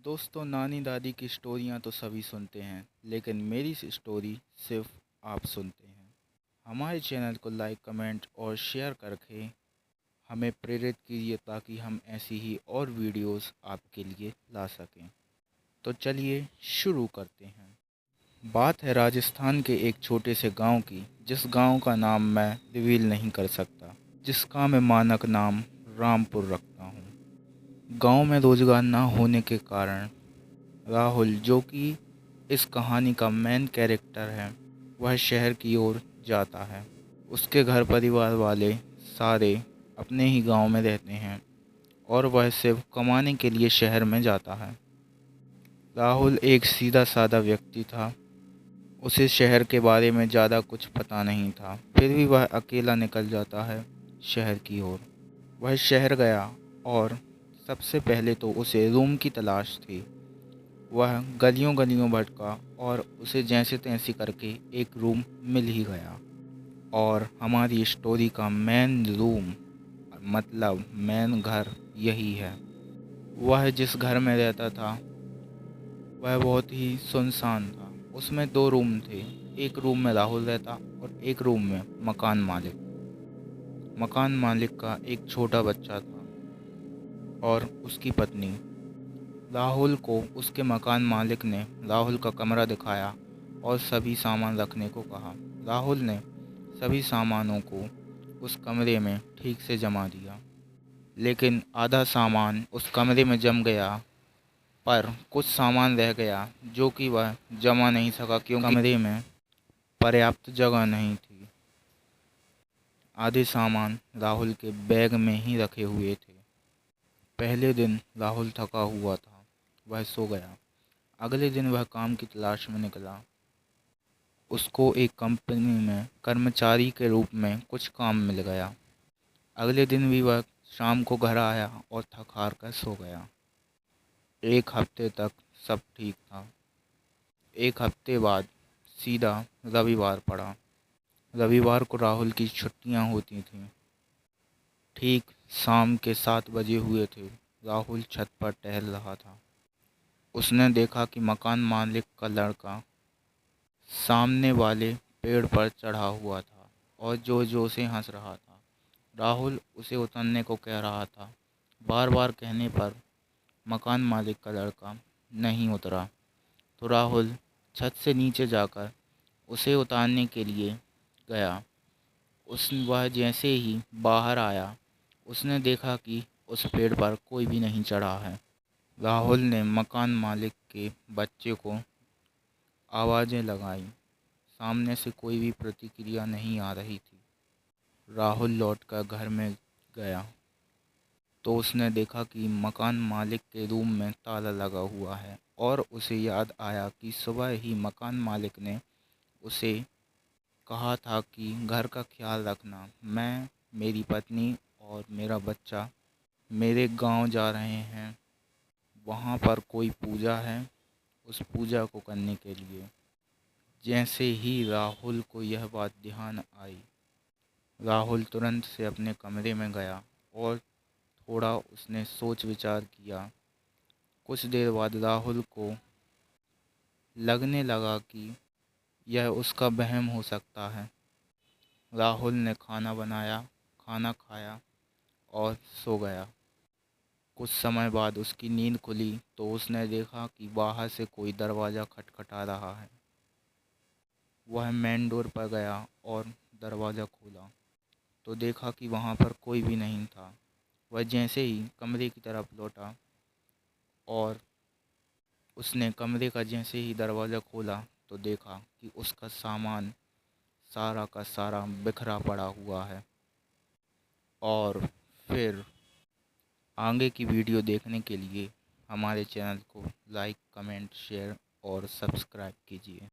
दोस्तों, नानी दादी की स्टोरियाँ तो सभी सुनते हैं, लेकिन मेरी स्टोरी सिर्फ आप सुनते हैं। हमारे चैनल को लाइक, कमेंट और शेयर करके हमें प्रेरित कीजिए ताकि हम ऐसी ही और वीडियोस आपके लिए ला सकें। तो चलिए शुरू करते हैं। बात है राजस्थान के एक छोटे से गांव की, जिस गांव का नाम मैं रिवील नहीं कर सकता, जिसका मैं मानक नाम रामपुर रखता हूँ। गांव में रोजगार न होने के कारण राहुल, जो कि इस कहानी का मेन कैरेक्टर है, वह शहर की ओर जाता है। उसके घर परिवार वाले सारे अपने ही गांव में रहते हैं और वह सिर्फ कमाने के लिए शहर में जाता है। राहुल एक सीधा साधा व्यक्ति था। उसे शहर के बारे में ज़्यादा कुछ पता नहीं था, फिर भी वह अकेला निकल जाता है शहर की ओर। वह शहर गया और सबसे पहले तो उसे रूम की तलाश थी। वह गलियों गलियों भटका और उसे जैसे तैसे करके एक रूम मिल ही गया। और हमारी स्टोरी का मेन रूम, मतलब मेन घर, यही है। वह जिस घर में रहता था वह बहुत ही सुनसान था। उसमें दो रूम थे। एक रूम में राहुल रहता और एक रूम में मकान मालिक। मकान मालिक का एक छोटा बच्चा था और उसकी पत्नी। राहुल को उसके मकान मालिक ने राहुल का कमरा दिखाया और सभी सामान रखने को कहा। राहुल ने सभी सामानों को उस कमरे में ठीक से जमा दिया, लेकिन आधा सामान उस कमरे में जम गया, पर कुछ सामान रह गया जो कि वह जमा नहीं सका क्योंकि कमरे में पर्याप्त जगह नहीं थी। आधे सामान राहुल के बैग में ही रखे हुए थे। पहले दिन राहुल थका हुआ था, वह सो गया। अगले दिन वह काम की तलाश में निकला। उसको एक कंपनी में कर्मचारी के रूप में कुछ काम मिल गया। अगले दिन भी वह शाम को घर आया और थक हार कर सो गया। एक हफ्ते तक सब ठीक था। एक हफ्ते बाद सीधा रविवार पड़ा। रविवार को राहुल की छुट्टियां होती थीं। ठीक शाम के 7 बजे हुए थे। राहुल छत पर टहल रहा था। उसने देखा कि मकान मालिक का लड़का सामने वाले पेड़ पर चढ़ा हुआ था और जोर जोर से हंस रहा था। राहुल उसे उतरने को कह रहा था। बार बार कहने पर मकान मालिक का लड़का नहीं उतरा, तो राहुल छत से नीचे जाकर उसे उतारने के लिए गया। वह जैसे ही बाहर आया, उसने देखा कि उस पेड़ पर कोई भी नहीं चढ़ा है। राहुल ने मकान मालिक के बच्चे को आवाज़ें लगाई। सामने से कोई भी प्रतिक्रिया नहीं आ रही थी। राहुल लौटकर घर में गया तो उसने देखा कि मकान मालिक के रूम में ताला लगा हुआ है और उसे याद आया कि सुबह ही मकान मालिक ने उसे कहा था कि घर का ख्याल रखना। मैं, मेरी पत्नी और मेरा बच्चा मेरे गांव जा रहे हैं। वहां पर कोई पूजा है, उस पूजा को करने के लिए। जैसे ही राहुल को यह बात ध्यान आई, राहुल तुरंत से अपने कमरे में गया और थोड़ा उसने सोच विचार किया। कुछ देर बाद राहुल को लगने लगा कि यह उसका वहम हो सकता है। राहुल ने खाना बनाया, खाना खाया और सो गया। कुछ समय बाद उसकी नींद खुली तो उसने देखा कि बाहर से कोई दरवाज़ा खटखटा रहा है। वह मेन डोर पर गया और दरवाज़ा खोला तो देखा कि वहाँ पर कोई भी नहीं था। वह जैसे ही कमरे की तरफ लौटा और उसने कमरे का जैसे ही दरवाज़ा खोला तो देखा कि उसका सामान सारा का सारा बिखरा पड़ा हुआ है। और फिर आगे की वीडियो देखने के लिए हमारे चैनल को लाइक, कमेंट, शेयर और सब्सक्राइब कीजिए।